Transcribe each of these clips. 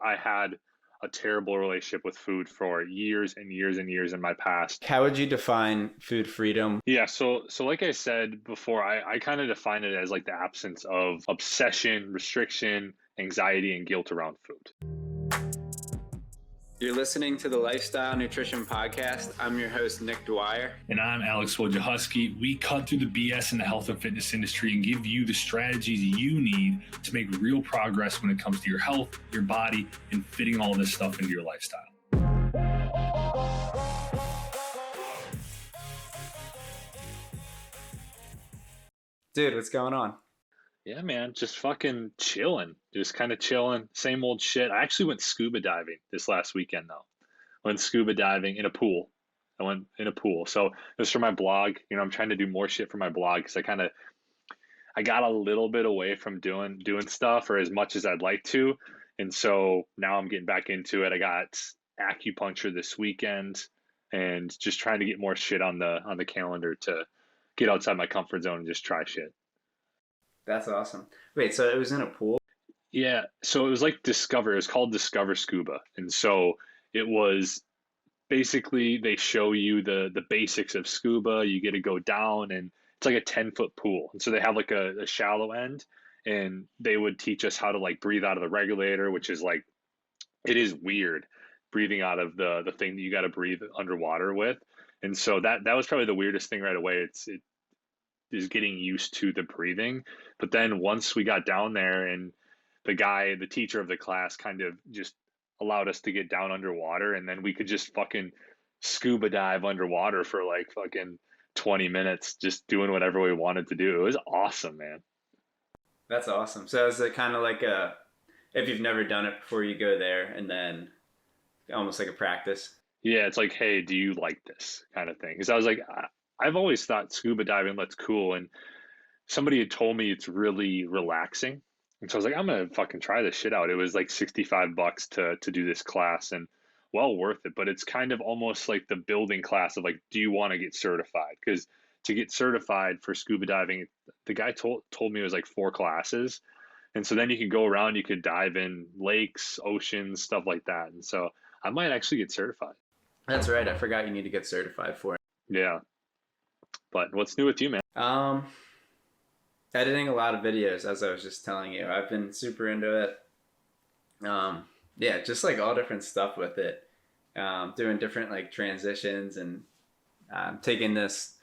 I had a terrible relationship with food for years and years and years in my past. How would you define food freedom? Yeah, so like I said before, I kind of define it as like the absence of obsession, restriction, anxiety, and guilt around food. You're listening to the Lifestyle Nutrition Podcast. I'm your host, Nick Dwyer. And I'm Alex Wojciechowski. We cut through the BS in the health and fitness industry and give you the strategies you need to make real progress when it comes to your health, your body, and fitting all this stuff into your lifestyle. Dude, what's going on? Yeah, man, just fucking chilling, just kind of chilling, same old shit. I actually went scuba diving this last weekend though. Went scuba diving in a pool. I went in a pool. So it was for my blog. I'm trying to do more shit for my blog because I got a little bit away from doing stuff or as much as I'd like to. And so now I'm getting back into it. I got acupuncture this weekend and just trying to get more shit on the calendar to get outside my comfort zone and just try shit. That's awesome. Wait, so it was in a pool? Yeah, so it was like Discover. It was called Discover Scuba, and so it was basically they show you the basics of scuba. You get to go down, and it's like a 10-foot pool, and so they have like a shallow end, and they would teach us how to like breathe out of the regulator, which is like it is weird breathing out of the thing that you got to breathe underwater with, and so that was probably the weirdest thing right away. It is getting used to the breathing. But then once we got down there and the teacher of the class kind of just allowed us to get down underwater and then we could just fucking scuba dive underwater for like fucking 20 minutes, just doing whatever we wanted to do. It was awesome, man. That's awesome. So is it kind of like if you've never done it before, you go there and then almost like a practice? Yeah, it's like, hey, do you like this kind of thing? Because I was like, I've always thought scuba diving looks cool, and somebody had told me it's really relaxing. And so I was like, I'm gonna fucking try this shit out. It was like $65 to do this class and well worth it. But it's kind of almost like the building class of like, do you want to get certified? Because to get certified for scuba diving, the guy told me it was like 4 classes. And so then you could go around, you could dive in lakes, oceans, stuff like that. And so I might actually get certified. That's right. I forgot you need to get certified for it. Yeah. But what's new with you, man? Editing a lot of videos, as I was just telling you. I've been super into it. Yeah, just like all different stuff with it. Doing different like transitions and taking this.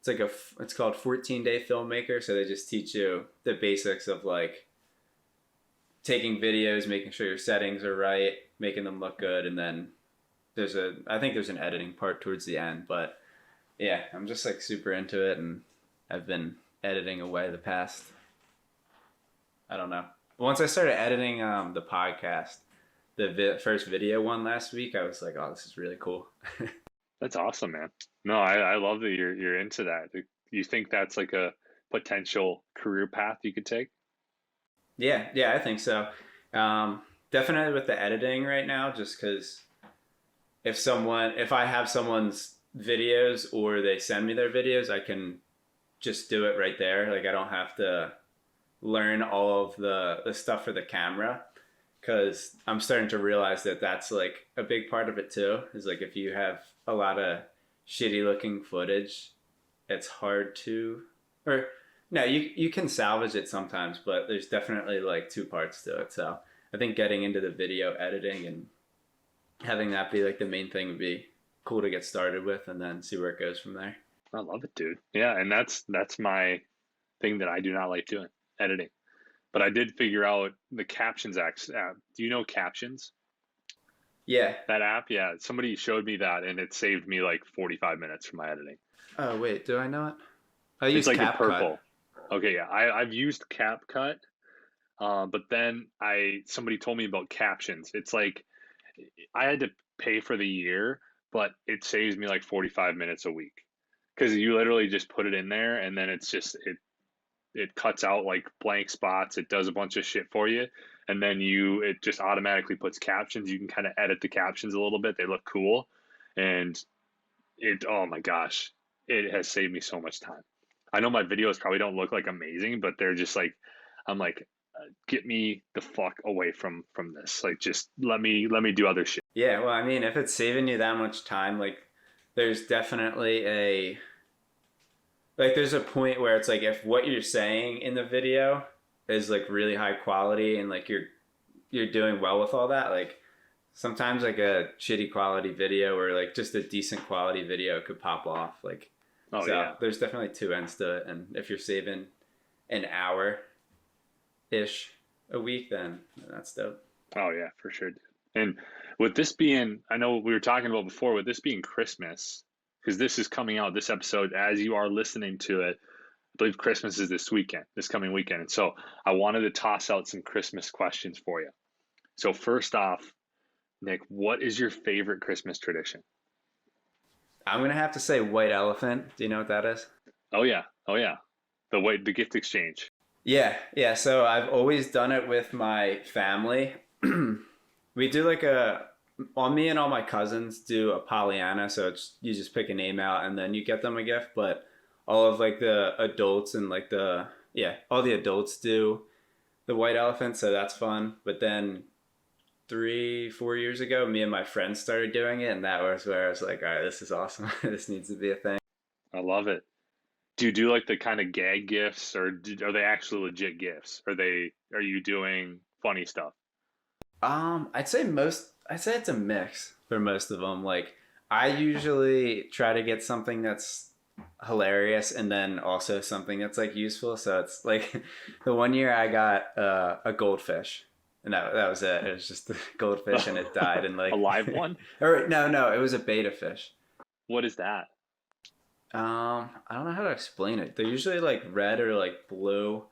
It's called 14-day filmmaker. So they just teach you the basics of like taking videos, making sure your settings are right, making them look good, and then I think there's an editing part towards the end, but yeah, I'm just like super into it, and I've been editing away the past, I don't know. Once I started editing the podcast, the first video one last week, I was like, oh, this is really cool. That's awesome, man. No, I love that you're into that. You think that's like a potential career path you could take? Yeah, I think so. Definitely with the editing right now, just because if I have someone's videos or they send me their videos, I can just do it right there. Like I don't have to learn all of the stuff for the camera, because I'm starting to realize that that's like a big part of it too, is like if you have a lot of shitty looking footage, it's hard to, or no, you can salvage it sometimes, but there's definitely like 2 parts to it. So I think getting into the video editing and having that be like the main thing would be cool to get started with, and then see where it goes from there. I love it, dude. Yeah, and that's my thing that I do not like doing, editing. But I did figure out the Captions app. Do you know Captions? Yeah. That app? Yeah, somebody showed me that, and it saved me like 45 minutes for my editing. Oh, wait, do I know it? I It's use like a purple. CapCut. Okay, yeah, I've used CapCut, but then somebody told me about Captions. It's like I had to pay for the year, but it saves me like 45 minutes a week because you literally just put it in there and then it cuts out like blank spots. It does a bunch of shit for you. And then it just automatically puts captions. You can kind of edit the captions a little bit. They look cool. And oh my gosh, it has saved me so much time. I know my videos probably don't look like amazing, but they're just like, I'm like, get me the fuck away from this. Like, just let me do other shit. Yeah, well, I mean, if it's saving you that much time, like there's definitely there's a point where it's like if what you're saying in the video is like really high quality and like you're doing well with all that, like sometimes like a shitty quality video or like just a decent quality video could pop off. Like, Oh so yeah. there's definitely two ends to it. And if you're saving an hour ish a week, then that's dope. Oh yeah, for sure, dude. And with this being, I know we were talking about before, with this being Christmas, because this is coming out, this episode, as you are listening to it, I believe Christmas is this weekend, this coming weekend. And so I wanted to toss out some Christmas questions for you. So first off, Nick, what is your favorite Christmas tradition? I'm going to have to say white elephant. Do you know what that is? Oh yeah, oh yeah, the gift exchange. Yeah, yeah. So I've always done it with my family. We do like all me and all my cousins do a Pollyanna. So it's you just pick a name out and then you get them a gift. But all of like the adults and like all the adults do the white elephant. So that's fun. But then 3-4 years ago, me and my friends started doing it, and that was where I was like, all right, this is awesome. This needs to be a thing. I love it. Do you do like the kind of gag gifts, or are they actually legit gifts? Are you doing funny stuff? I'd say it's a mix for most of them. Like I usually try to get something that's hilarious and then also something that's like useful. So it's like the one year I got a goldfish. And that was it. It was just a goldfish and it died and like A live one? or no, it was a beta fish. What is that? I don't know how to explain it. They're usually like red or like blue.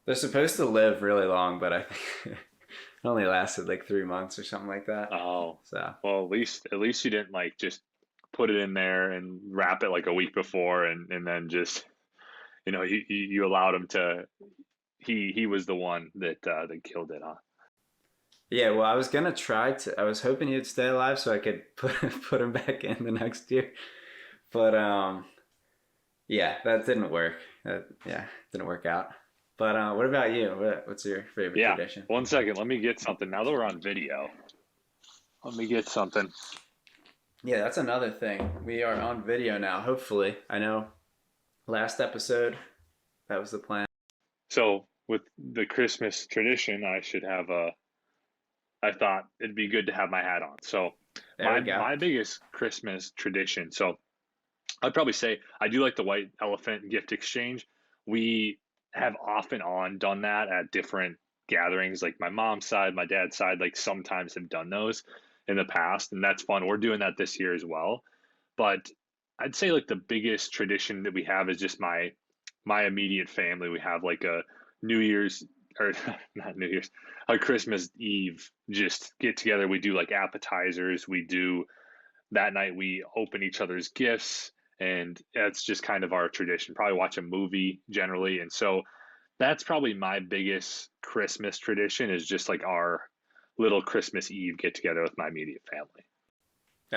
They're supposed to live really long, but I think it only lasted like 3 months or something like that. Oh, So well, at least you didn't like just put it in there and wrap it like a week before, and then just you allowed him to. He was the one that killed it, huh? yeah, well, I was hoping he'd stay alive so I could put him back in the next year. But yeah, that didn't work. Didn't work out. But what about you? What's your favorite Yeah. tradition? 1 second. Let me get something. Now that we're on video, let me get something. Yeah, that's another thing. We are on video now, hopefully. I know last episode, that was the plan. So with the Christmas tradition, I thought it'd be good to have my hat on. So There my we go. my biggest Christmas tradition. So I'd probably say I do like the white elephant gift exchange. We have off and on done that at different gatherings, like my mom's side, my dad's side, like sometimes have done those in the past, and that's fun. We're doing that this year as well. But I'd say like the biggest tradition that we have is just my immediate family. We have like a New Year's or not New Year's, a Christmas Eve just get together. We do like appetizers. We do that night we open each other's gifts, and that's just kind of our tradition. Probably watch a movie generally. And so that's probably my biggest Christmas tradition is just like our little Christmas Eve get together with my immediate family.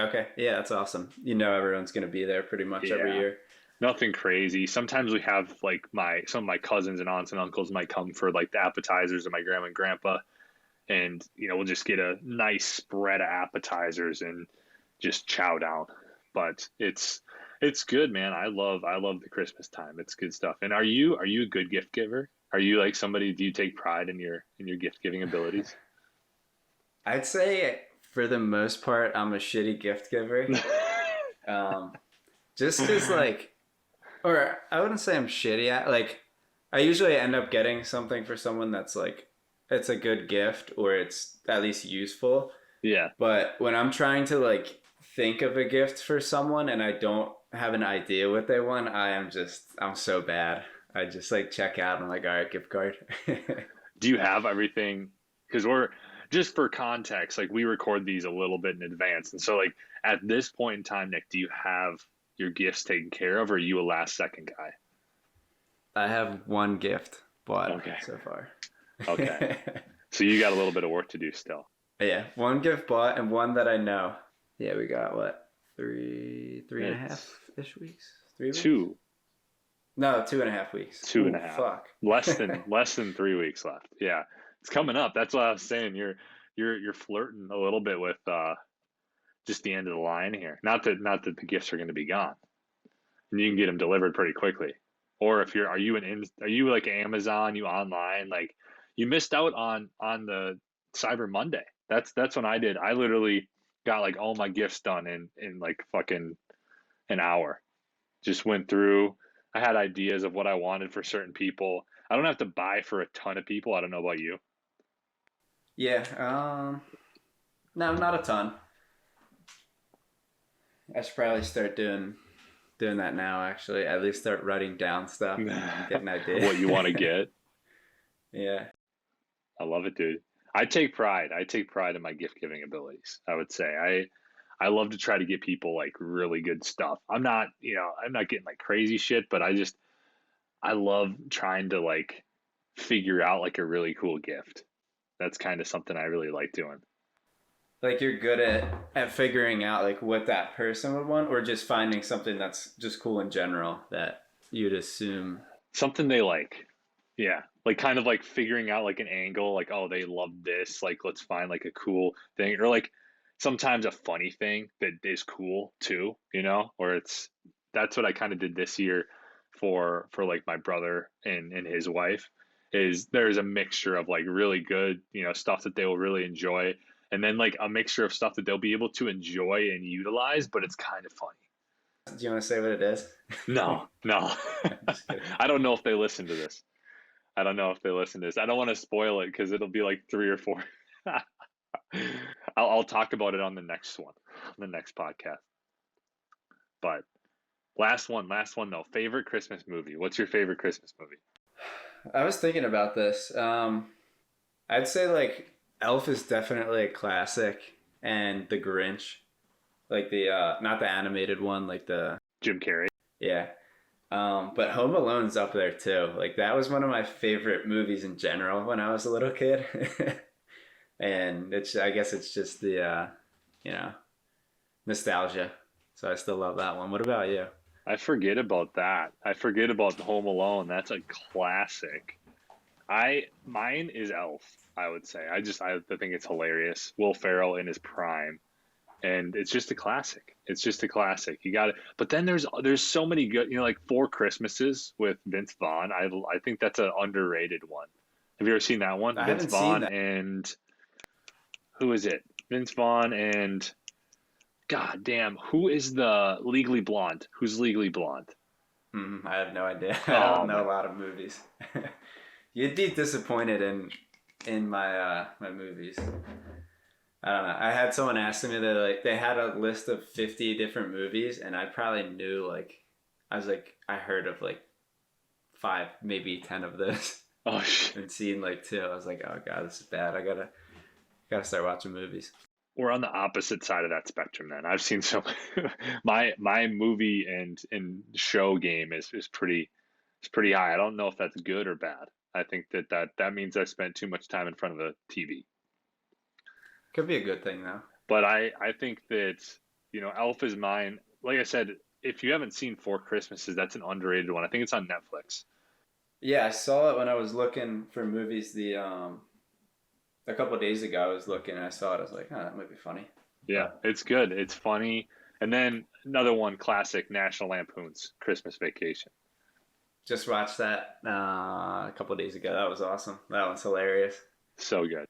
Okay. Yeah, that's awesome. You know everyone's going to be there pretty much every Yeah. year. Nothing crazy. Sometimes we have like some of my cousins and aunts and uncles might come for like the appetizers, and my grandma and grandpa, and we'll just get a nice spread of appetizers and just chow down. But it's good, man. I love the Christmas time. It's good stuff. And are you a good gift giver? Are you like somebody, do you take pride in your gift giving abilities? I'd say for the most part, I'm a shitty gift giver. Um, just because, like, or I wouldn't say I'm shitty at, like, I usually end up getting something for someone that's like, it's a good gift or it's at least useful. Yeah. But when I'm trying to, like, think of a gift for someone and I don't have an idea what they want, I'm so bad. I just, like, check out and I'm like, all right, gift card. Do you have everything? Because we're just for context, like we record these a little bit in advance. And so like at this point in time, Nick, do you have your gifts taken care of, or are you a last second guy? I have one gift bought Okay. so far. Okay. So you got a little bit of work to do still. Yeah, one gift bought and one that I know. Yeah, we got what? Three and a half ish weeks? 3 weeks? Two. No, 2.5 weeks. Two and Ooh, a half. fuck. Less than 3 weeks left. Yeah, it's coming up. That's what I was saying. You're flirting a little bit with just the end of the line here. Not that the gifts are going to be gone, and you can get them delivered pretty quickly. Or if are you like Amazon? You online? Like you missed out on the Cyber Monday. That's when I did. I literally got like all my gifts done in like fucking an hour. Just went through. I had ideas of what I wanted for certain people. I don't have to buy for a ton of people. I don't know about you. Yeah. No, not a ton. I should probably start doing that now. Actually, at least start writing down stuff, and get an idea. What you want to get. Yeah. I love it, dude. I take pride. I take pride in my gift giving abilities. I would say I love to try to get people like really good stuff. I'm not getting like crazy shit, but I love trying to like figure out like a really cool gift. That's kind of something I really like doing. Like you're good at figuring out like what that person would want, or just finding something that's just cool in general that you'd assume. Something they like. Yeah. Like kind of like figuring out like an angle, like, oh, they love this. Like, let's find like a cool thing. Or like sometimes a funny thing that is cool too, or that's what I kind of did this year for like my brother and his wife is there's a mixture of like really good, stuff that they will really enjoy. And then like a mixture of stuff that they'll be able to enjoy and utilize, but it's kind of funny. Do you want to say what it is? No. Just kidding. I don't know if they listen to this. I don't know if they listen to this. I don't want to spoil it because it'll be like 3 or 4. I'll talk about it on the next one, the next podcast. But last one though. Favorite Christmas movie. What's your favorite Christmas movie? I was thinking about this. I'd say like Elf is definitely a classic, and The Grinch, like the not the animated one, like the Jim Carrey. Yeah. But Home Alone's up there too. Like that was one of my favorite movies in general when I was a little kid. And I guess it's just the nostalgia. So I still love that one. What about you? I forget about that. I forget about Home Alone. That's a classic. Mine is Elf, I would say. I think it's hilarious. Will Ferrell in his prime. And it's just a classic. It's just a classic. You got it. But then there's so many good, like Four Christmases with Vince Vaughn. I think that's an underrated one. Have you ever seen that one? I Vince haven't Vaughn seen that. and who is it? Vince Vaughn and God damn, who is the Legally Blonde? Who's Legally Blonde? I have no idea. I don't know a lot of movies. You'd be disappointed in my my movies. I don't know. I had someone asking me that like they had a list of 50 different movies, and I probably knew I heard of like 5, maybe 10 of those. Oh shit. And seen like 2. I was like, oh god, this is bad. I gotta start watching movies. We're on the opposite side of that spectrum then. I've seen so my movie and show game is pretty high. I don't know if that's good or bad. I think that means I spent too much time in front of the TV. Could be a good thing though. But I think that, Elf is mine. Like I said, if you haven't seen Four Christmases, that's an underrated one. I think it's on Netflix. Yeah, I saw it when I was looking for movies a couple of days ago. I was looking and I saw it. I was like, oh, that might be funny. Yeah, it's good. It's funny. And then another one, classic, National Lampoon's Christmas Vacation. Just watched that a couple of days ago. That was awesome. That one's hilarious. So good.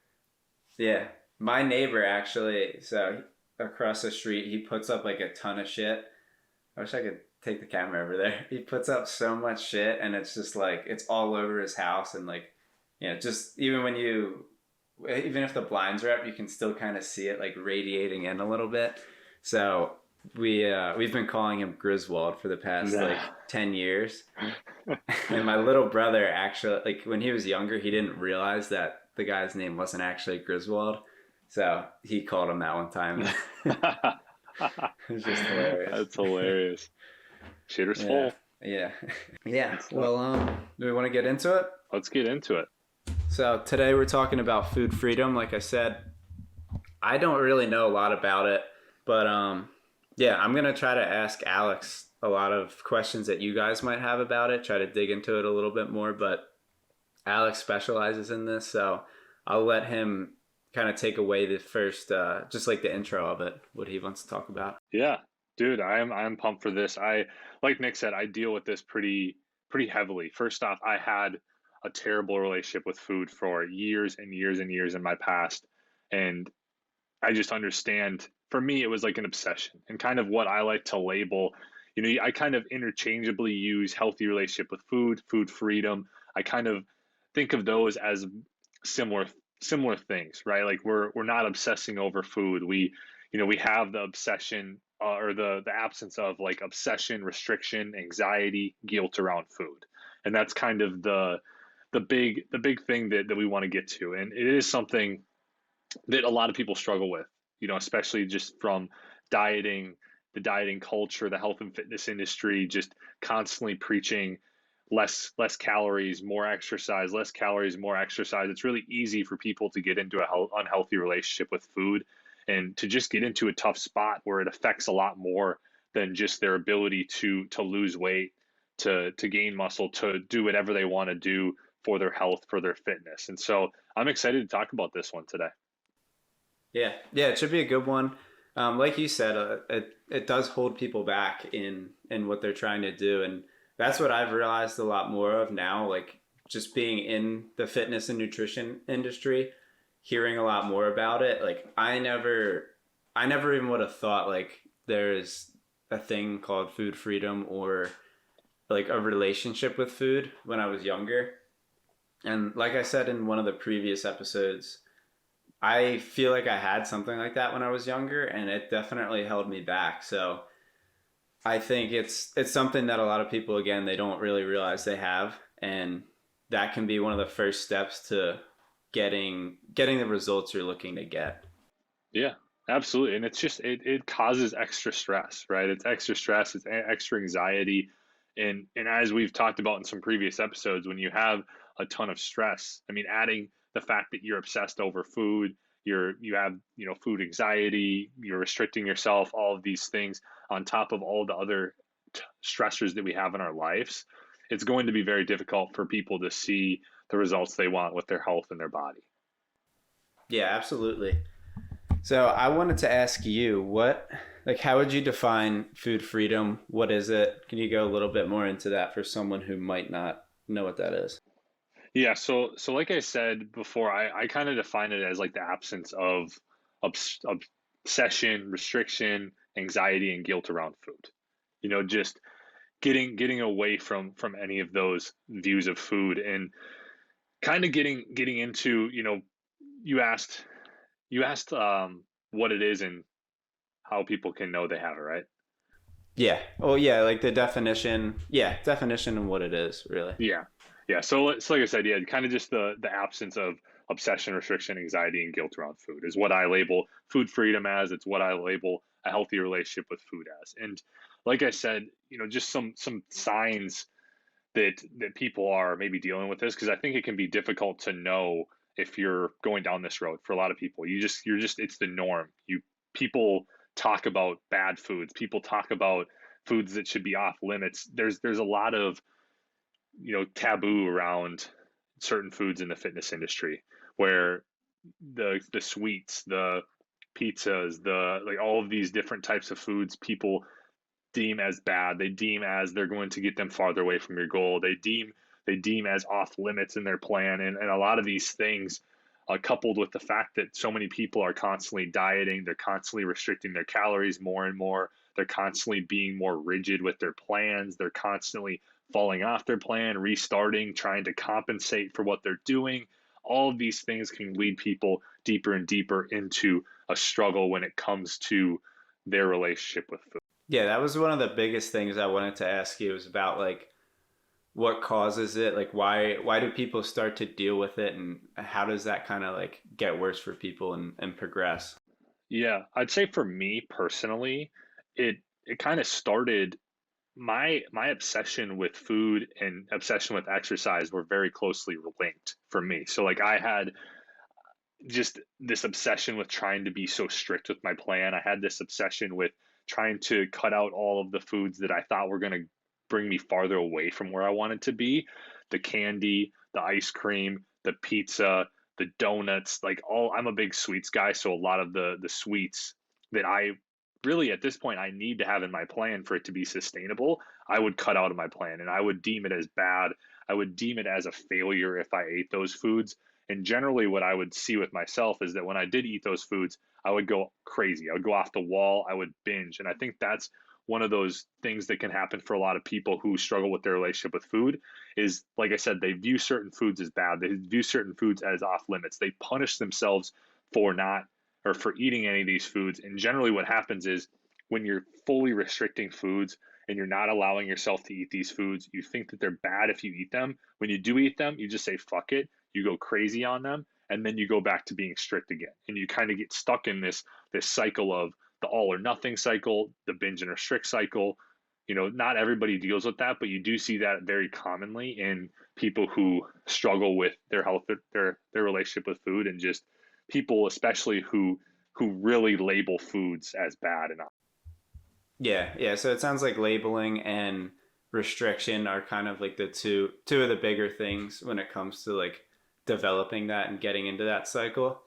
Yeah. My neighbor actually, so across the street, he puts up like a ton of shit. I wish I could take the camera over there. He puts up so much shit, and it's just like, it's all over his house. And like, just even if the blinds are up, you can still kind of see it like radiating in a little bit. So we've been calling him Griswold for the past like 10 years. And my little brother actually, like when he was younger, he didn't realize that the guy's name wasn't actually Griswold. So he called him that one time. It was just hilarious. That's hilarious. Shitter's full. Yeah. Yeah. Well, do we want to get into it? Let's get into it. So today we're talking about food freedom. Like I said, I don't really know a lot about it, but yeah, I'm going to try to ask Alex a lot of questions that you guys might have about it, try to dig into it a little bit more. But Alex specializes in this, so I'll let him kind of take away the first, just like the intro of it, what he wants to talk about. Yeah, dude, I'm pumped for this. Like Nick said, I deal with this pretty heavily. First off, I had a terrible relationship with food for years and years and years in my past, and I just understand. For me, it was like an obsession, and kind of what I like to label. I kind of interchangeably use healthy relationship with food, food freedom. I kind of think of those as similar similar things, right? Like we're not obsessing over food. We have the obsession or the absence of like obsession, restriction, anxiety, guilt around food, and that's kind of the big thing that we want to get to, and it is something that a lot of people struggle with, especially just from dieting, the dieting culture, the health and fitness industry, just constantly preaching less calories, more exercise, less calories, more exercise. It's really easy for people to get into a unhealthy relationship with food and to just get into a tough spot where it affects a lot more than just their ability to lose weight, to gain muscle, to do whatever they want to do for their health, for their fitness. And so I'm excited to talk about this one today. Yeah, yeah, it should be a good one. Like you said, it does hold people back in what they're trying to do, and that's what I've realized a lot more of now. Like just being in the fitness and nutrition industry, hearing a lot more about it. Like I never even would have thought like there's a thing called food freedom or like a relationship with food when I was younger. And like I said in one of the previous episodes, I feel like I had something like that when I was younger, and it definitely held me back. So I think it's something that a lot of people again they don't really realize they have, and that can be one of the first steps to getting the results you're looking to get. Yeah, absolutely. And it's just it causes extra stress, right? It's extra stress, it's extra anxiety. And as we've talked about in some previous episodes, when you have a ton of stress, I mean, adding the fact that you're obsessed over food, you have, food anxiety, you're restricting yourself, all of these things on top of all the other stressors that we have in our lives, it's going to be very difficult for people to see the results they want with their health and their body. Yeah, absolutely. So I wanted to ask you like how would you define food freedom? What is it? Can you go a little bit more into that for someone who might not know what that is? Yeah, so like I said before, I kind of define it as like the absence of obs obsession, restriction, anxiety, and guilt around food. Just getting away from any of those views of food and kind of getting into, you asked what it is and how people can know they have it, right? Yeah. Oh yeah, like the definition. Yeah, definition and what it is, really. Yeah. Yeah. So like I said, yeah, kind of just the absence of obsession, restriction, anxiety, and guilt around food is what I label food freedom as. It's what I label a healthy relationship with food as. And like I said, just some signs that people are maybe dealing with this, because I think it can be difficult to know if you're going down this road for a lot of people. You're just it's the norm. People talk about bad foods. People talk about foods that should be off limits. There's a lot of taboo around certain foods in the fitness industry where the sweets, the pizzas, the like all of these different types of foods people deem as bad. They deem as they're going to get them farther away from your goal. They deem as off limits in their plan, and a lot of these things, coupled with the fact that so many people are constantly dieting, they're constantly restricting their calories more and more. They're constantly being more rigid with their plans. They're constantly falling off their plan, restarting, trying to compensate for what they're doing. All of these things can lead people deeper and deeper into a struggle when it comes to their relationship with food. Yeah, that was one of the biggest things I wanted to ask you was about like what causes it, like why do people start to deal with it and how does that kind of like get worse for people and progress? Yeah, I'd say for me personally, it it kind of started my obsession with food and obsession with exercise were very closely linked for me. So like I had just this obsession with trying to be so strict with my plan. I had this obsession with trying to cut out all of the foods that I thought were going to bring me farther away from where I wanted to be. The candy, the ice cream, the pizza, the donuts, like all, I'm a big sweets guy, so a lot of the sweets that I really at this point I need to have in my plan for it to be sustainable, I would cut out of my plan and I would deem it as bad. I would deem it as a failure if I ate those foods. And generally what I would see with myself is that when I did eat those foods, I would go crazy. I would go off the wall. I would binge. And I think that's one of those things that can happen for a lot of people who struggle with their relationship with food is, like I said, they view certain foods as bad. They view certain foods as off limits. They punish themselves for not or for eating any of these foods. And generally what happens is when you're fully restricting foods and you're not allowing yourself to eat these foods, you think that they're bad if you eat them. When you do eat them, you just say fuck it. You go crazy on them, and then you go back to being strict again. And you kind of get stuck in this cycle of the all or nothing cycle, the binge and restrict cycle. You know, not everybody deals with that, but you do see that very commonly in people who struggle with their health, their relationship with food, and just people especially who really label foods as bad and Yeah, yeah. So it sounds like labeling and restriction are kind of like the two of the bigger things when it comes to like developing that and getting into that cycle.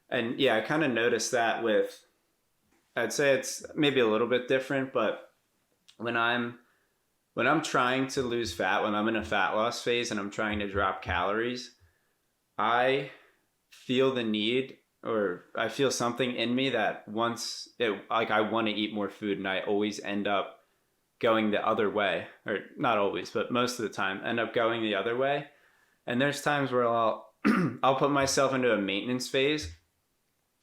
And yeah, I kind of noticed that with, I'd say it's maybe a little bit different, but when I'm when I'm trying to lose fat, when I'm in a fat loss phase and I'm trying to drop calories, I feel the need, or I feel something in me that once it, like, I want to eat more food, and I always end up going the other way, or not always, but most of the time end up going the other way. And there's times where I'll I'll put myself into a maintenance phase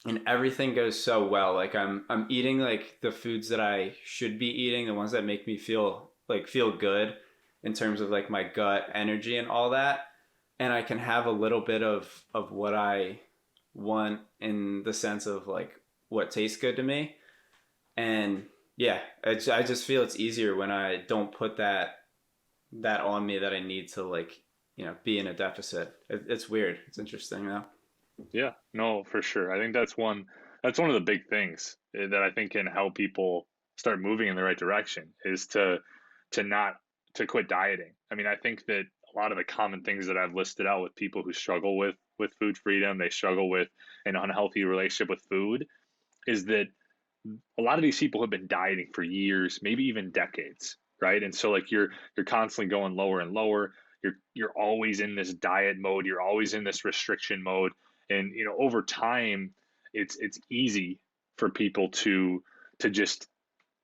and everything goes so well. Like I'm eating like the foods that I should be eating, the ones that make me feel good in terms of like my gut energy and all that. And I can have a little bit of what I want in the sense of like what tastes good to me. And yeah, I just feel it's easier when I don't put that on me that I need to, like, be in a deficit. It's weird. It's interesting though. yeah, no, for sure. I think that's one of the big things that I think can help people start moving in the right direction is to not to quit dieting. I mean, I think that a lot of the common things that I've listed out with people who struggle with food freedom, they struggle with an unhealthy relationship with food, is that a lot of these people have been dieting for years, maybe even decades, right? And so like you're constantly going lower and lower. You're always in this diet mode, you're always in this restriction mode. And over time it's easy for people to just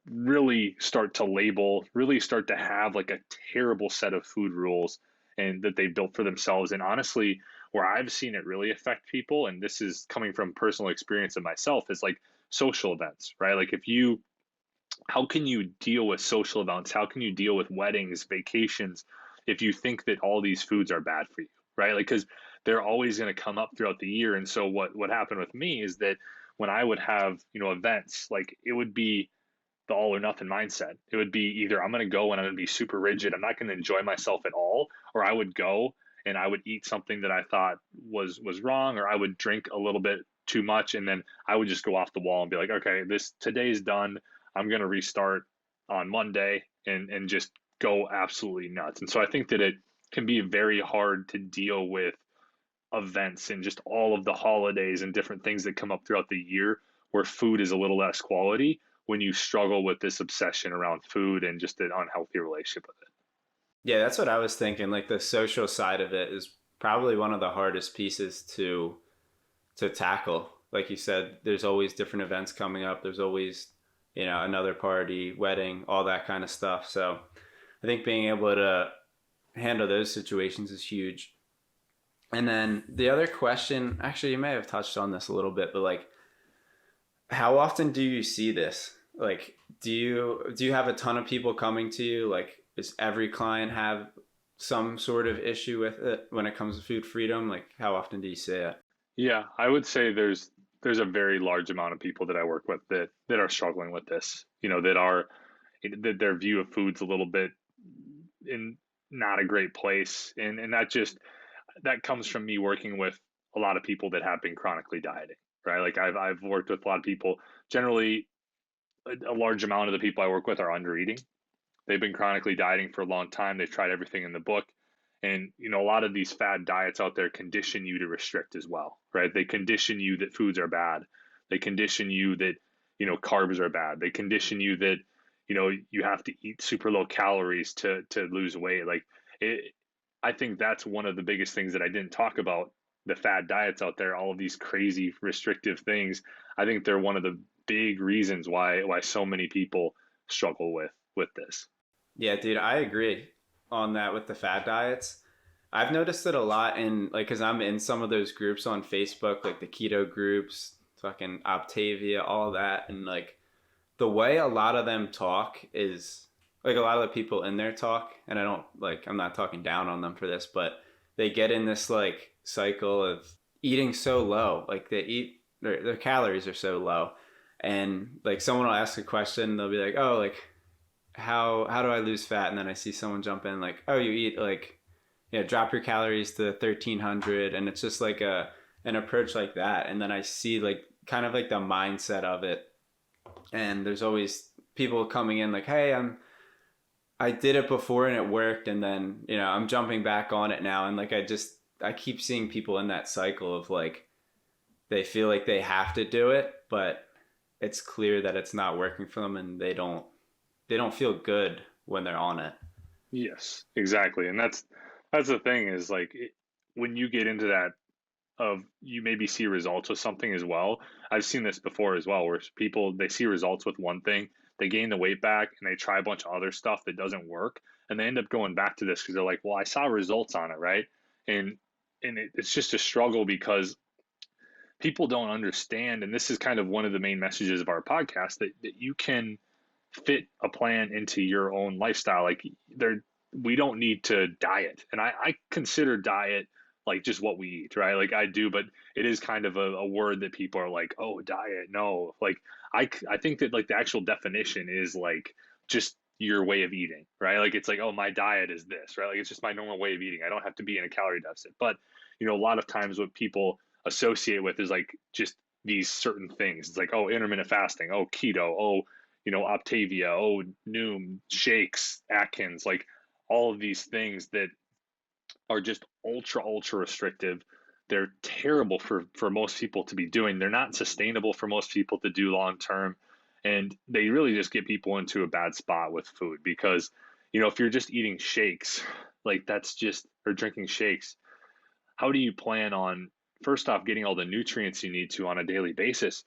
really start to label, really start to have like a terrible set of food rules and that they built for themselves. And honestly, where I've seen it really affect people, and this is coming from personal experience of myself, is like social events, right? Like if you how can you deal with social events? How can you deal with weddings, vacations, if you think that all these foods are bad for you, right? Like, because they're always going to come up throughout the year. And so what happened with me is that when I would have events, like it would be the all or nothing mindset. It would be either I'm going to go and I'm going to be super rigid, I'm not going to enjoy myself at all, or I would go and I would eat something that I thought was wrong, or I would drink a little bit too much, and then I would just go off the wall and be like, okay, this today's done. I'm going to restart on Monday and just go absolutely nuts. And so I think that it can be very hard to deal with events and just all of the holidays and different things that come up throughout the year where food is a little less quality when you struggle with this obsession around food and just an unhealthy relationship with it. Yeah, that's what I was thinking. Like the social side of it is probably one of the hardest pieces to tackle. Like you said, there's always different events coming up. There's always, another party, wedding, all that kind of stuff. So I think being able to handle those situations is huge. And then the other question, actually, you may have touched on this a little bit, but like, how often do you see this? Like, do you have a ton of people coming to you? Like, does every client have some sort of issue with it when it comes to food freedom? Like, how often do you see it? Yeah, I would say there's a very large amount of people that I work with that are struggling with this, that their view of food's a little bit in not a great place. And that comes from me working with a lot of people that have been chronically dieting, right? Like I've worked with a lot of people. Generally, a large amount of the people I work with are under eating. They've been chronically dieting for a long time. They've tried everything in the book. And, a lot of these fad diets out there condition you to restrict as well, right? They condition you that foods are bad. They condition you that, carbs are bad. They condition you that, you have to eat super low calories to lose weight. Like I think that's one of the biggest things that I didn't talk about, the fad diets out there, all of these crazy restrictive things. I think they're one of the big reasons why so many people struggle with this. Yeah, dude, I agree on that with the fad diets. I've noticed it a lot in like, cause I'm in some of those groups on Facebook, like the keto groups, fucking Optavia, all that. And like the way a lot of them talk is like a lot of the people in there talk, and I don't like, I'm not talking down on them for this, but they get in this like cycle of eating so low. Like they eat, their calories are so low. And like someone will ask a question, they'll be like, oh, like, how do I lose fat? And then I see someone jump in like, oh, you eat like, drop your calories to 1300, and it's just like an approach like that. And then I see like kind of like the mindset of it, and there's always people coming in like, hey, I did it before and it worked, and then I'm jumping back on it now, and like I keep seeing people in that cycle of like they feel like they have to do it, but it's clear that it's not working for them, and they don't feel good when they're on it. Yes, exactly. And that's the thing is like when you get into that of you maybe see results with something as well. I've seen this before as well, where people they see results with one thing, they gain the weight back, and they try a bunch of other stuff that doesn't work, and they end up going back to this because they're like, well, I saw results on it, right? And it's just a struggle because people don't understand, and this is kind of one of the main messages of our podcast, that you can fit a plan into your own lifestyle. Like there, we don't need to diet, and I consider diet like just what we eat, right? Like I do, but it is kind of a word that people are like, oh, diet, no. Like I think that like the actual definition is like just your way of eating, right? Like it's like, oh, my diet is this, right? Like it's just my normal way of eating. I don't have to be in a calorie deficit. But a lot of times what people associate with is like just these certain things. It's like, oh, intermittent fasting, oh, keto, oh, Optavia, oh, Noom, shakes, Atkins, like all of these things that are just ultra restrictive. They're terrible for most people to be doing. They're not sustainable for most people to do long term, and they really just get people into a bad spot with food because if you're just eating shakes, like that's just or drinking shakes, how do you plan on first off getting all the nutrients you need to on a daily basis?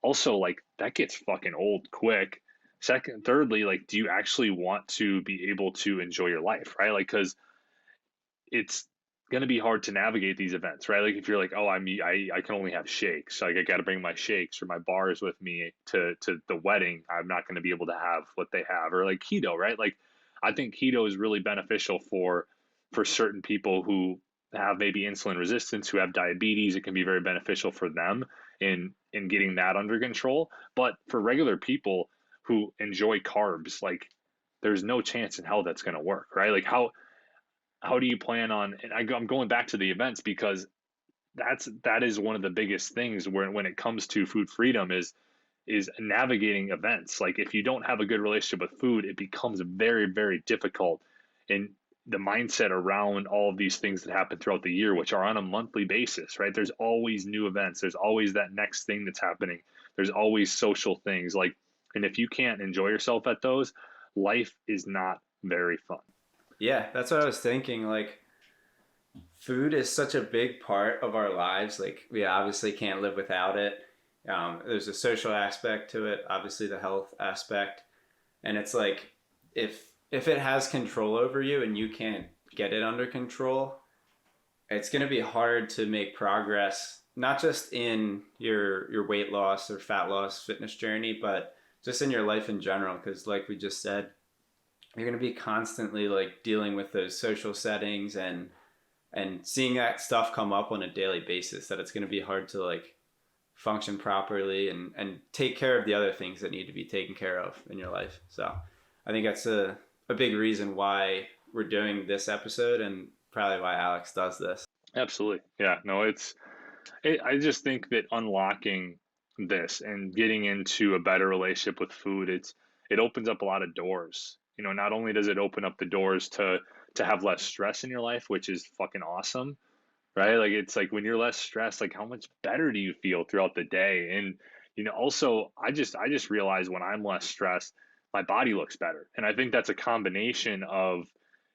Also, like that gets fucking old quick. Second, thirdly, like, do you actually want to be able to enjoy your life, right? Like, because it's going to be hard to navigate these events, right? Like, if you're like, oh, I can only have shakes, like I got to bring my shakes or my bars with me to the wedding. I'm not going to be able to have what they have, or like keto, right? Like, I think keto is really beneficial for certain people who have maybe insulin resistance, who have diabetes. It can be very beneficial for them in getting that under control. But for regular people who enjoy carbs, like there's no chance in hell that's going to work, right? Like how do you plan on? And I'm going back to the events because that is one of the biggest things when it comes to food freedom is navigating events. Like if you don't have a good relationship with food, it becomes very difficult. And the mindset around all of these things that happen throughout the year, which are on a monthly basis, right? There's always new events. There's always that next thing that's happening. There's always social things like, and if you can't enjoy yourself at those, life is not very fun. Yeah, that's what I was thinking. Like, food is such a big part of our lives. Like, we obviously can't live without it. There's a social aspect to it, obviously the health aspect, and it's like if it has control over you and you can't get it under control, it's going to be hard to make progress, not just in your weight loss or fat loss fitness journey, but just in your life in general. Because like we just said, you're going to be constantly like dealing with those social settings and seeing that stuff come up on a daily basis, that it's going to be hard to like function properly and take care of the other things that need to be taken care of in your life. So I think that's a big reason why we're doing this episode, and probably why Alex does this. Absolutely. Yeah, no, I just think that unlocking this and getting into a better relationship with food, it opens up a lot of doors. You know, not only does it open up the doors to have less stress in your life, which is fucking awesome, right? Like it's like when you're less stressed, like how much better do you feel throughout the day? And you know, also I just realize when I'm less stressed, my body looks better. And I think that's a combination of,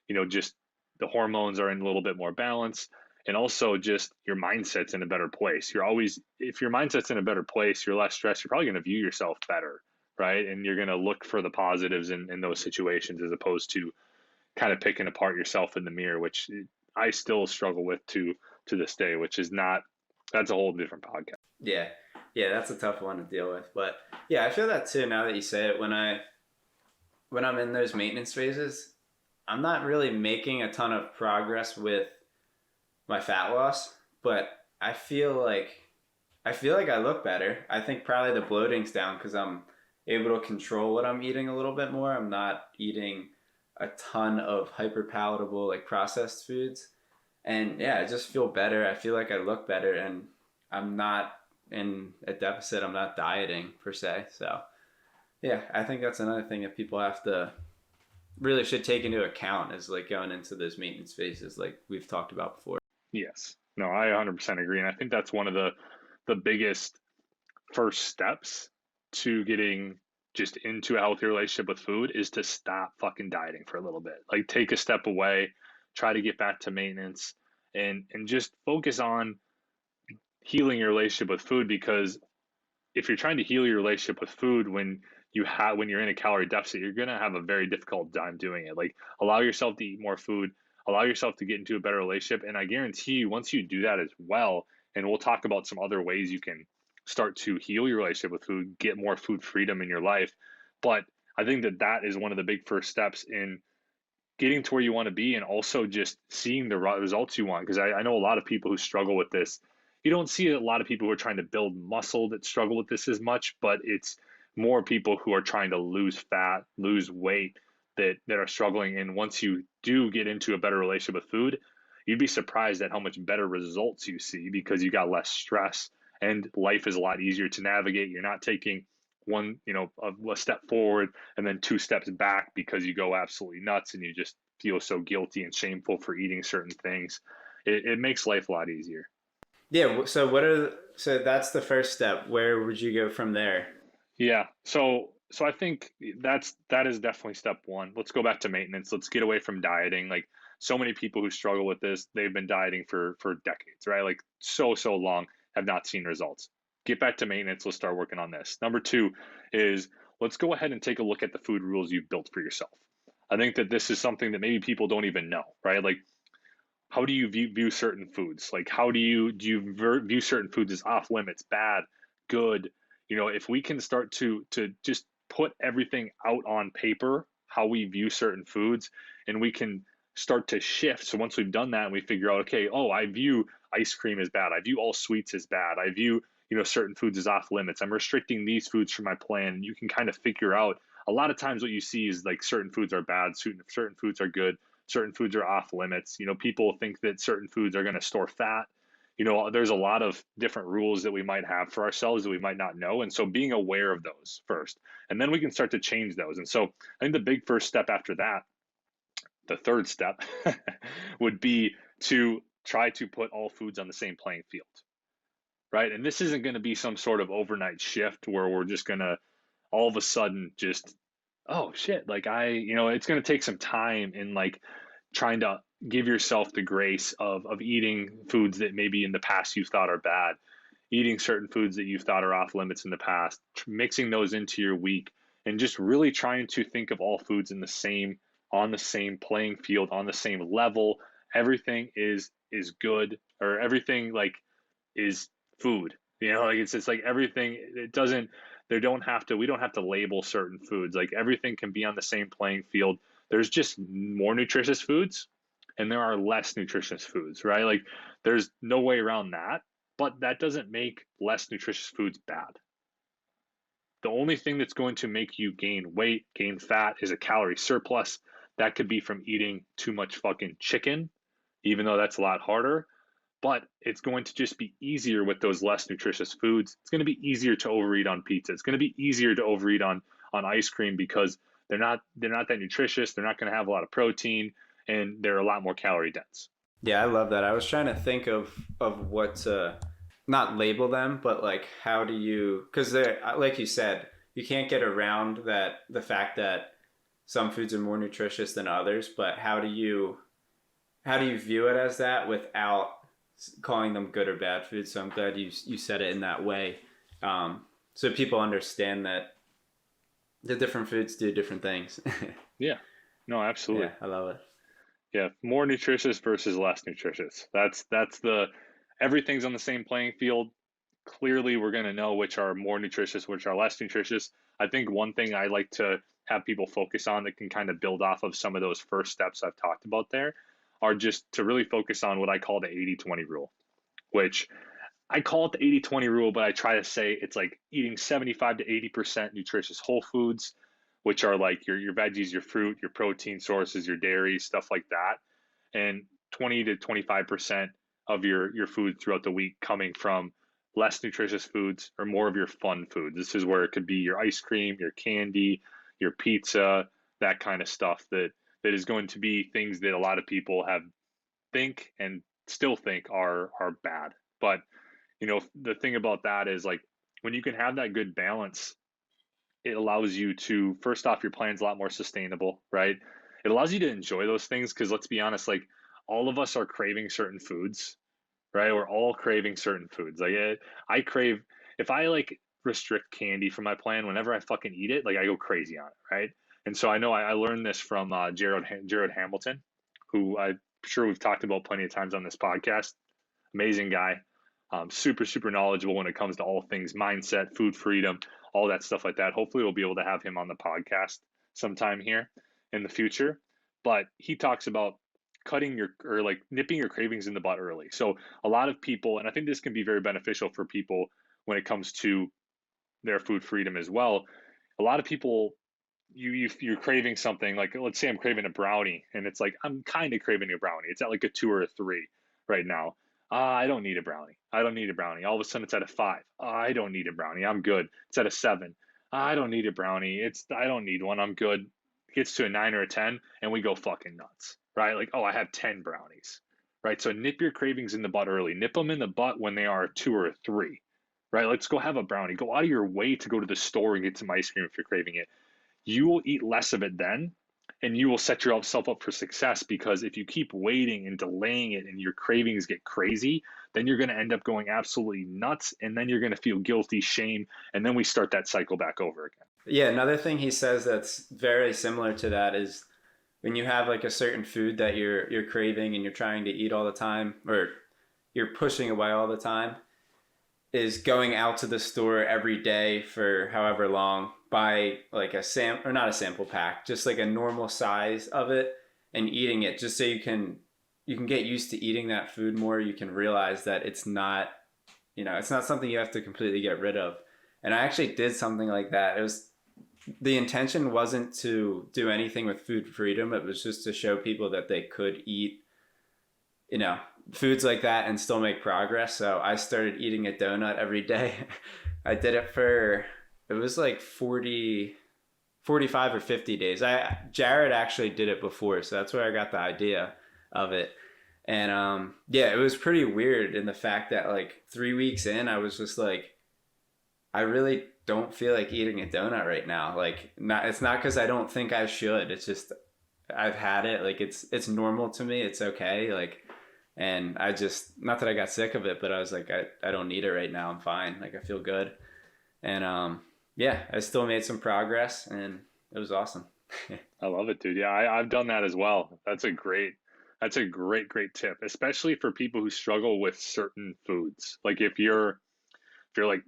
you know, just the hormones are in a little bit more balance and also just your mindset's in a better place. You're always if your mindset's in a better place, you're less stressed, you're probably going to view yourself better, right? And you're going to look for the positives in those situations as opposed to kind of picking apart yourself in the mirror, which I still struggle with to this day, which is not that's a whole different podcast. Yeah, yeah, that's a tough one to deal with. But yeah, I feel that too. Now that you say it, when I'm in those maintenance phases, I'm not really making a ton of progress with my fat loss, but I feel like I look better. I think probably the bloating's down because I'm able to control what I'm eating a little bit more. I'm not eating a ton of hyper palatable like processed foods. And yeah, I just feel better. I feel like I look better and I'm not in a deficit. I'm not dieting per se. So yeah, I think that's another thing that people have to really should take into account is like going into those maintenance phases like we've talked about before. Yes. No, I 100% agree. And I think that's one of the biggest first steps to getting just into a healthy relationship with food is to stop fucking dieting for a little bit. Like take a step away, try to get back to maintenance and just focus on healing your relationship with food because if you're trying to heal your relationship with food when you're in a calorie deficit, you're gonna have a very difficult time doing it. Like allow yourself to eat more food, allow yourself to get into a better relationship, and I guarantee you, once you do that as well, and we'll talk about some other ways you can start to heal your relationship with food, get more food freedom in your life. But I think that is one of the big first steps in getting to where you want to be and also just seeing the results you want. Because I know a lot of people who struggle with this. You don't see a lot of people who are trying to build muscle that struggle with this as much, but it's more people who are trying to lose fat, lose weight that are struggling. And once you do get into a better relationship with food, you'd be surprised at how much better results you see because you got less stress and life is a lot easier to navigate. You're not taking one, you know, a step forward and then two steps back because you go absolutely nuts and you just feel so guilty and shameful for eating certain things. It makes life a lot easier. Yeah, so that's the first step. Where would you go from there? Yeah. So I think that is definitely step one. Let's go back to maintenance. Let's get away from dieting. Like so many people who struggle with this, they've been dieting for decades, right? Like so long, have not seen results. Get back to maintenance. Let's start working on this. Number two is let's go ahead and take a look at the food rules you've built for yourself. I think that this is something that maybe people don't even know, right? Like how do you view certain foods? Like how do you view certain foods as off limits, bad, good? You know, if we can start to just put everything out on paper, how we view certain foods, and we can start to shift. So once we've done that and we figure out, okay, oh, I view ice cream as bad. I view all sweets as bad. I view, you know, certain foods as off limits. I'm restricting these foods from my plan. You can kind of figure out a lot of times what you see is like certain foods are bad, certain foods are good, certain foods are off limits. You know, people think that certain foods are going to store fat. You know, there's a lot of different rules that we might have for ourselves that we might not know. And so being aware of those first, and then we can start to change those. And so I think the big first step after that, the third step, would be to try to put all foods on the same playing field, right? And this isn't going to be some sort of overnight shift where we're just going to all of a sudden just oh shit, like you know, it's going to take some time in like trying to give yourself the grace of eating foods that maybe in the past you thought are bad, eating certain foods that you thought are off limits in the past, mixing those into your week, and just really trying to think of all foods in the same on the same playing field, on the same level. Everything is good, or everything like is food. You know, like it's like everything. It doesn't. They don't have to. We don't have to label certain foods. Like everything can be on the same playing field. There's just more nutritious foods, and there are less nutritious foods, right? Like there's no way around that. But that doesn't make less nutritious foods bad. The only thing that's going to make you gain weight, gain fat, is a calorie surplus. That could be from eating too much fucking chicken, even though that's a lot harder. but it's going to just be easier with those less nutritious foods. It's going to be easier to overeat on pizza. It's going to be easier to overeat on ice cream because they're not that nutritious. They're not going to have a lot of protein, and they're a lot more calorie dense. Yeah, I love that. I was trying to think of what to not label them, but like how do you, because they're like you said, you can't get around that the fact that some foods are more nutritious than others, but how do you view it as that without calling them good or bad foods? So I'm glad you said it in that way, so people understand that the different foods do different things. Yeah, no, absolutely. Yeah, I love it. Yeah, more nutritious versus less nutritious. That's the everything's on the same playing field. Clearly, we're going to know which are more nutritious, which are less nutritious. I think one thing I like to have people focus on that can kind of build off of some of those first steps I've talked about there are just to really focus on what I call the 80-20 rule, which I call it the 80-20 rule, but I try to say it's like eating 75 to 80% nutritious whole foods, which are like your veggies, your fruit, your protein sources, your dairy, stuff like that, and 20 to 25% of your food throughout the week coming from less nutritious foods or more of your fun foods. This is where it could be your ice cream, your candy, your pizza, that kind of stuff that is going to be things that a lot of people have think and still think are bad. But the thing about that is like when you can have that good balance, it allows you to, first off, your plan's a lot more sustainable, right? It allows you to enjoy those things because let's be honest, like all of us are craving certain foods, right? We're all craving certain foods. Like I crave, if I like restrict candy from my plan, whenever I fucking eat it, like I go crazy on it, right? And so I know I learned this from Jared Hamilton, who I'm sure we've talked about plenty of times on this podcast. Amazing guy, super super knowledgeable when it comes to all things mindset, food freedom, all that stuff like that. Hopefully, we'll be able to have him on the podcast sometime here in the future. But he talks about cutting your or like nipping your cravings in the butt early. So a lot of people, and I think this can be very beneficial for people when it comes to their food freedom as well. A lot of people, you're craving something like, let's say I'm craving a brownie, and it's like I'm kind of craving a brownie. It's at like a 2 or a 3 right now. I don't need a brownie. I don't need a brownie. All of a sudden it's at a 5. I don't need a brownie. I'm good. It's at a 7. I don't need a brownie. I don't need one. I'm good. It gets to a 9 or a 10 and we go fucking nuts, right? Like, oh, I have 10 brownies, right? So nip your cravings in the butt early. Nip them in the butt when they are a 2 or a 3, right? Let's go have a brownie. Go out of your way to go to the store and get some ice cream if you're craving it. You will eat less of it then, and you will set yourself up for success, because if you keep waiting and delaying it and your cravings get crazy, then you're going to end up going absolutely nuts, and then you're going to feel guilty, shame, and then we start that cycle back over again. Yeah, another thing he says that's very similar to that is when you have like a certain food that you're craving and you're trying to eat all the time, or you're pushing away all the time, is going out to the store every day for however long, buy like or not a sample pack, just like a normal size of it, and eating it just so you can get used to eating that food more. You can realize that it's not something you have to completely get rid of. And I actually did something like that. The intention wasn't to do anything with food freedom. It was just to show people that they could eat, foods like that and still make progress. So I started eating a donut every day. I did it it was like 45 or 50 days. Jared actually did it before, so that's where I got the idea of it. And yeah, it was pretty weird in the fact that like 3 weeks in, I was just like, I really don't feel like eating a donut right now. Like, it's not because I don't think I should. It's just I've had it. Like it's normal to me. It's okay. Like, and I just, not that I got sick of it, but I was like, I don't need it right now. I'm fine. Like I feel good. And yeah, I still made some progress and it was awesome. I love it, dude. Yeah, I've done that as well. That's a great tip, especially for people who struggle with certain foods. Like if you're like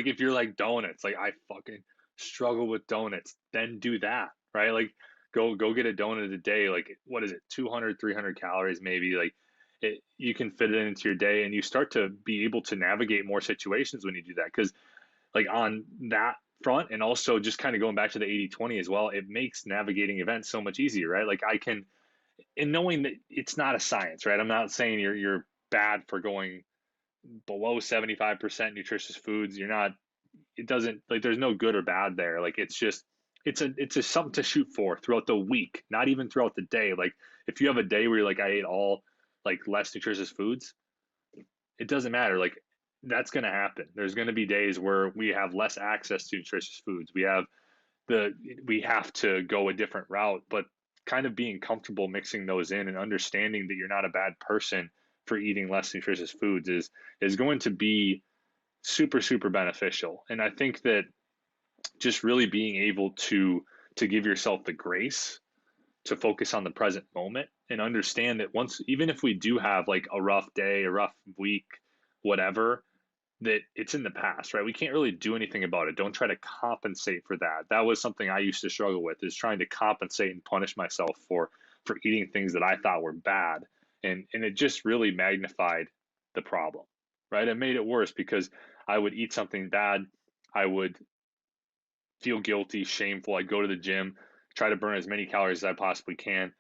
if you're like donuts, like I fucking struggle with donuts, then do that, right? Like go get a donut a day. Like what is it, 200, 300 calories maybe? Like you can fit it into your day, and you start to be able to navigate more situations when you do that. Because like on that front, and also just kind of going back to the 80-20 as well, it makes navigating events so much easier, right? Like I can, and knowing that it's not a science, right? I'm not saying you're bad for going below 75% nutritious foods. You're not, it doesn't like, there's no good or bad there. Like it's a something to shoot for throughout the week, not even throughout the day. Like if you have a day where you're like, I ate all like less nutritious foods, it doesn't matter. Like that's going to happen. There's going to be days where we have less access to nutritious foods. We have to go a different route, but kind of being comfortable mixing those in and understanding that you're not a bad person for eating less nutritious foods is going to be super super beneficial. And I think that just really being able to give yourself the grace to focus on the present moment and understand that once, even if we do have like a rough day, a rough week, whatever, that it's in the past, right? We can't really do anything about it. Don't try to compensate for that. That was something I used to struggle with, is trying to compensate and punish myself for eating things that I thought were bad. And it just really magnified the problem, right? It made it worse because I would eat something bad, I would feel guilty, shameful. I'd go to the gym, try to burn as many calories as I possibly can,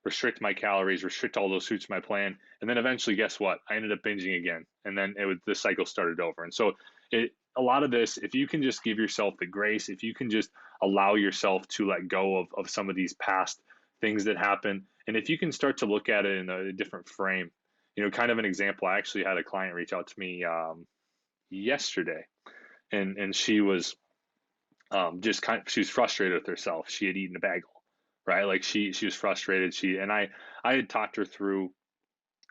restrict my calories, restrict all those foods to my plan, and then eventually, guess what? I ended up binging again, and then the cycle started over. And so, a lot of this, if you can just give yourself the grace, if you can just allow yourself to let go of some of these past things that happen, and if you can start to look at it in a different frame, kind of an example. I actually had a client reach out to me yesterday, and she was just she was frustrated with herself. She had eaten a bagel, right? Like she was frustrated. I had talked her through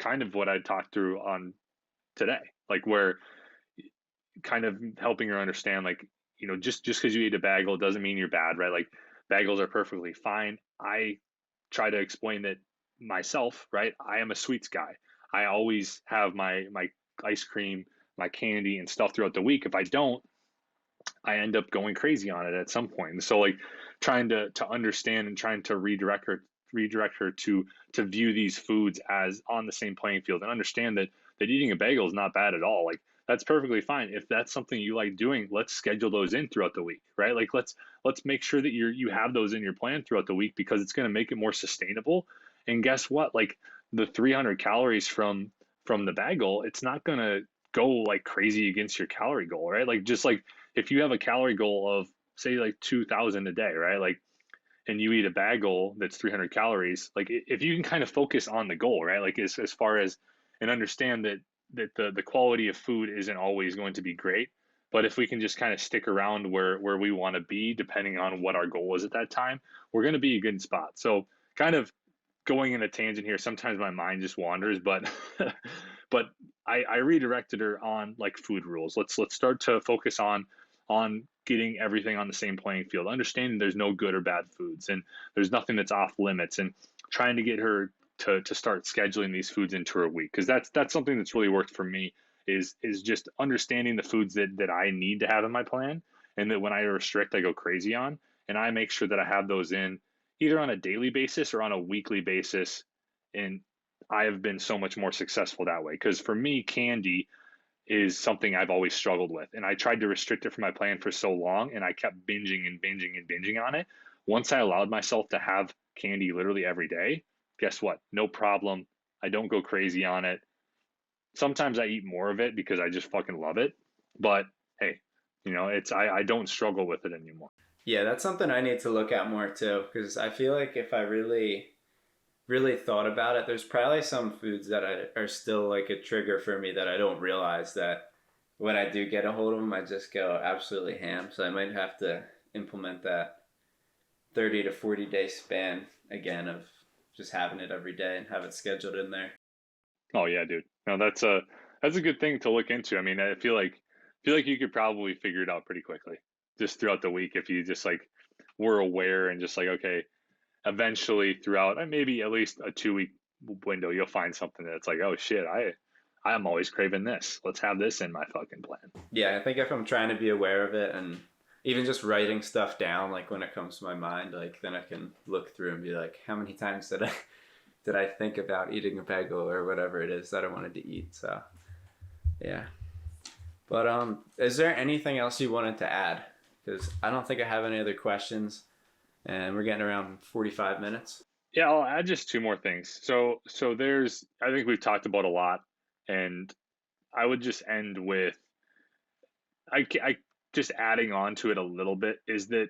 kind of what I'd talked through on today, like where kind of helping her understand, like, just because you eat a bagel doesn't mean you're bad, right? Like bagels are perfectly fine. I try to explain that myself, right? I am a sweets guy. I always have my ice cream, my candy and stuff throughout the week. If I don't, I end up going crazy on it at some point. And so like trying to understand and trying to redirect her to view these foods as on the same playing field and understand that eating a bagel is not bad at all. Like that's perfectly fine. If that's something you like doing, let's schedule those in throughout the week, right? Like let's make sure that you have those in your plan throughout the week, because it's going to make it more sustainable. And guess what? Like the 300 calories from the bagel, it's not going to go like crazy against your calorie goal, right? Like just like if you have a calorie goal of say like 2,000 a day, right? Like, and you eat a bagel that's 300 calories, like if you can kind of focus on the goal, right? Like as far as, and understand that the quality of food isn't always going to be great, but if we can just kind of stick around where we want to be, depending on what our goal is at that time, we're going to be a good spot. So kind of going in a tangent here, sometimes my mind just wanders, but but I redirected her on like food rules. Let's start to focus on getting everything on the same playing field, understanding there's no good or bad foods and there's nothing that's off limits, and trying to get her to start scheduling these foods into her week, because that's something that's really worked for me, is just understanding the foods that I need to have in my plan, and that when I restrict I go crazy on, and I make sure that I have those in either on a daily basis or on a weekly basis. And I have been so much more successful that way, because for me candy is something I've always struggled with. And I tried to restrict it from my plan for so long, and I kept binging and binging and binging on it. Once I allowed myself to have candy literally every day, guess what? No problem. I don't go crazy on it. Sometimes I eat more of it because I just fucking love it. But hey, I don't struggle with it anymore. Yeah, that's something I need to look at more too, because I feel like if I really thought about it, there's probably some foods that are still like a trigger for me that I don't realize that when I do get a hold of them, I just go absolutely ham. So I might have to implement that 30 to 40 day span again of just having it every day and have it scheduled in there. Oh yeah, dude. No, that's a good thing to look into. I mean, I feel like you could probably figure it out pretty quickly just throughout the week if you just like were aware and just like, okay, eventually throughout maybe at least a 2 week window, you'll find something that's like, oh shit, I'm always craving this. Let's have this in my fucking plan. Yeah, I think if I'm trying to be aware of it and even just writing stuff down, like when it comes to my mind, like then I can look through and be like, how many times did I think about eating a bagel or whatever it is that I wanted to eat? So yeah. But is there anything else you wanted to add? Because I don't think I have any other questions, and we're getting around 45 minutes. Yeah, I'll add just two more things. So I think we've talked about a lot. And I would just end with I just adding on to it a little bit is that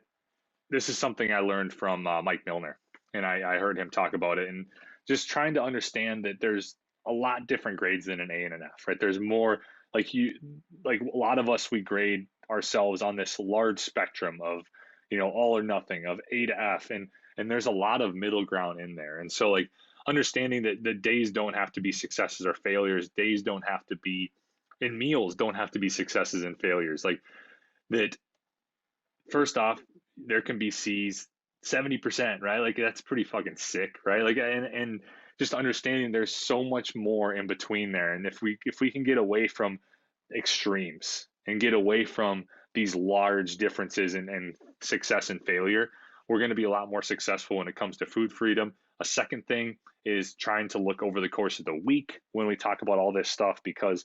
this is something I learned from Mike Milner, and I heard him talk about it, and just trying to understand that there's a lot different grades than an A and an F, right? There's more like like a lot of us, we grade ourselves on this large spectrum of, all or nothing, of A to F, and there's a lot of middle ground in there, and so like understanding that the days don't have to be successes or failures, days don't have to be, and meals don't have to be successes and failures, like that. First off, there can be C's 70%, right? Like that's pretty fucking sick, right? Like and just understanding there's so much more in between there. And if we can get away from extremes and get away from these large differences in success and failure, we're going to be a lot more successful when it comes to food freedom. A second thing is trying to look over the course of the week when we talk about all this stuff, because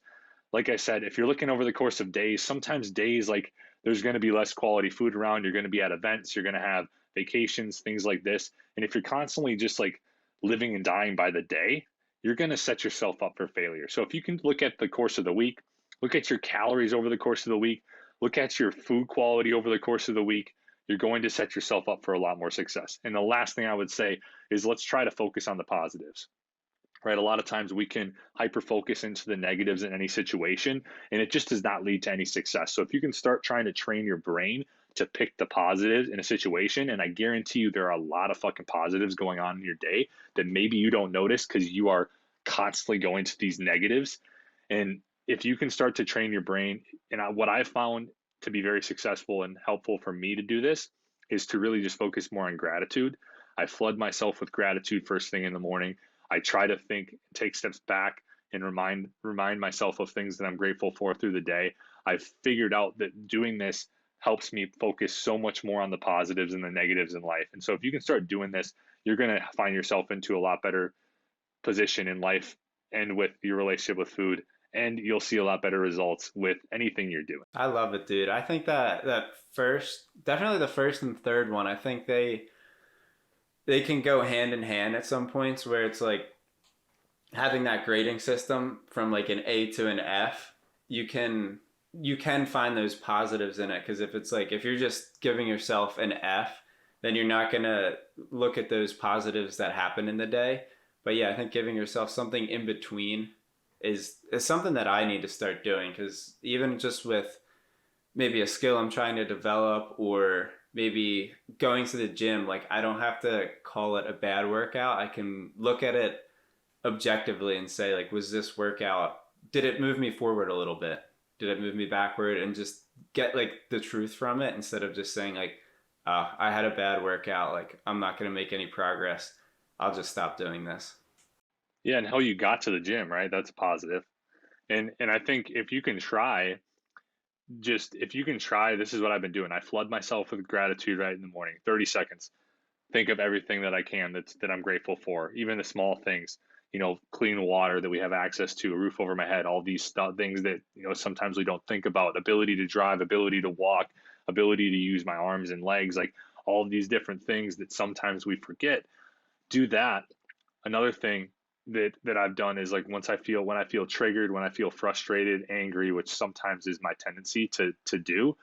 like I said, if you're looking over the course of days, sometimes days like there's going to be less quality food around. You're going to be at events. You're going to have vacations, things like this. And if you're constantly just like living and dying by the day, you're going to set yourself up for failure. So if you can look at the course of the week, look at your calories over the course of the week, look at your food quality over the course of the week, you're going to set yourself up for a lot more success. And the last thing I would say is let's try to focus on the positives, right? A lot of times we can hyper focus into the negatives in any situation, and it just does not lead to any success. So if you can start trying to train your brain to pick the positives in a situation, and I guarantee you there are a lot of fucking positives going on in your day that maybe you don't notice because you are constantly going to these negatives. And if you can start to train your brain, and what I've found to be very successful and helpful for me to do this is to really just focus more on gratitude. I flood myself with gratitude first thing in the morning. I try to think, take steps back, and remind myself of things that I'm grateful for through the day. I've figured out that doing this helps me focus so much more on the positives and the negatives in life. And so if you can start doing this, you're going to find yourself into a lot better position in life and with your relationship with food, and you'll see a lot better results with anything you're doing. I love it, dude. I think that first, definitely the first and third one, I think they can go hand in hand at some points, where it's like having that grading system from like an A to an F, you can find those positives in it, because if it's like if you're just giving yourself an F, then you're not going to look at those positives that happen in the day. But yeah, I think giving yourself something in between is something that I need to start doing, because even just with maybe a skill I'm trying to develop, or maybe going to the gym, like I don't have to call it a bad workout. I can look at it objectively and say, like, was this workout, did it move me forward a little bit? Did it move me backward? And just get like the truth from it, instead of just saying like, I had a bad workout, like I'm not going to make any progress, I'll just stop doing this. Yeah, and how you got to the gym, right? That's a positive. And I think if you can try, this is what I've been doing. I flood myself with gratitude right in the morning. 30 seconds. Think of everything that I can that I'm grateful for, even the small things, clean water that we have access to, a roof over my head, all these things that, sometimes we don't think about, ability to drive, ability to walk, ability to use my arms and legs, like all of these different things that sometimes we forget. Do that. Another thing that I've done is like when I feel triggered, when I feel frustrated, angry, which sometimes is my tendency to do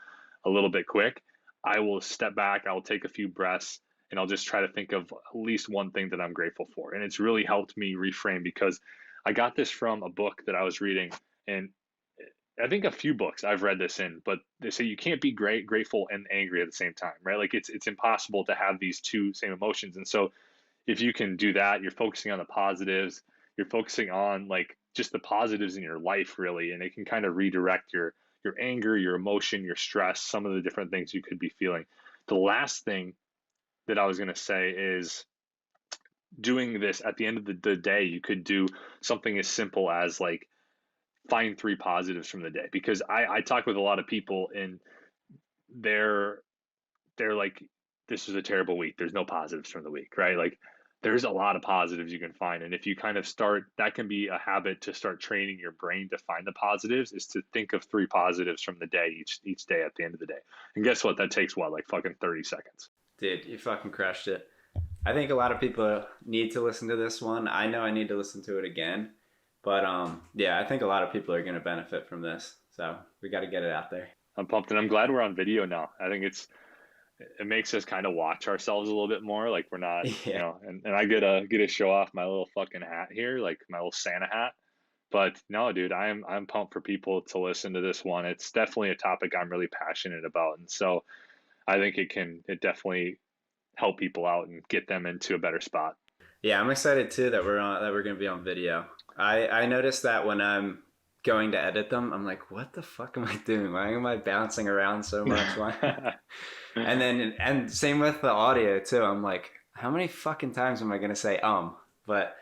a little bit quick, I will step back, I will take a few breaths, and I'll just try to think of at least one thing that I'm grateful for. And it's really helped me reframe, because I got this from a book that I was reading, and I think a few books I've read this in, but they say you can't be grateful and angry at the same time, right? Like it's impossible to have these two same emotions. And so if you can do that, you're focusing on the positives, you're focusing on like just the positives in your life really, and it can kind of redirect your anger, your emotion, your stress, some of the different things you could be feeling. The last thing that I was going to say is doing this at the end of the day, you could do something as simple as like find three positives from the day, because I talk with a lot of people, and they're like, this is a terrible week, there's no positives from the week, right? Like there's a lot of positives you can find. And if you kind of start, that can be a habit to start training your brain to find the positives, is to think of three positives from the day each day at the end of the day. And guess what? That takes what, like fucking 30 seconds. Dude, you fucking crushed it. I think a lot of people need to listen to this one. I know I need to listen to it again. But yeah, I think a lot of people are going to benefit from this. So we got to get it out there. I'm pumped, and I'm glad we're on video now. I think it makes us kind of watch ourselves a little bit more. Like we're not, Yeah. and I get to show off my little fucking hat here, like my little Santa hat. But no, dude, I'm pumped for people to listen to this one. It's definitely a topic I'm really passionate about, and so I think it definitely help people out and get them into a better spot. Yeah, I'm excited too that we're going to be on video. I noticed that when I'm going to edit them, I'm like, what the fuck am I doing? Why am I bouncing around so much? Why? And same with the audio too. I'm like, how many fucking times am I going to say But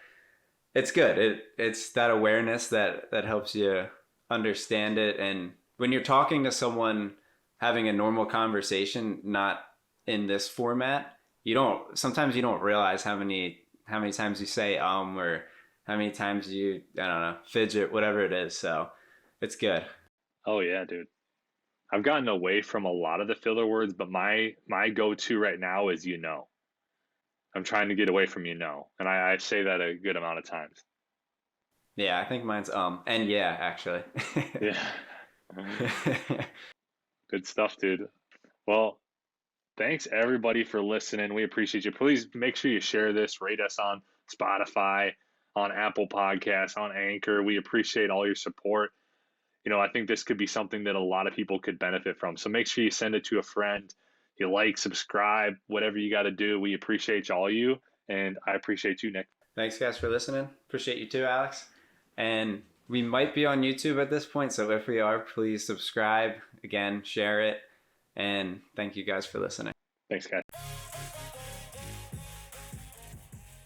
it's good. It's that awareness that helps you understand it. And when you're talking to someone, having a normal conversation, not in this format, sometimes you don't realize how many times you say or how many times you, I don't know, fidget, whatever it is. So it's good. Oh yeah, dude. I've gotten away from a lot of the filler words, but my go-to right now is I'm trying to get away from and I say that a good amount of times. Yeah, I think mine's and yeah, actually. Yeah. Good stuff, dude. Well, thanks everybody for listening. We appreciate you. Please make sure you share this, rate us on Spotify, on Apple Podcasts, on Anchor. We appreciate all your support. I think this could be something that a lot of people could benefit from. So make sure you send it to a friend. You like, subscribe, whatever you got to do. We appreciate all you, and I appreciate you, Nick. Thanks, guys, for listening. Appreciate you too, Alex. And we might be on YouTube at this point, so if we are, please subscribe. Again, share it. And thank you guys for listening. Thanks, guys.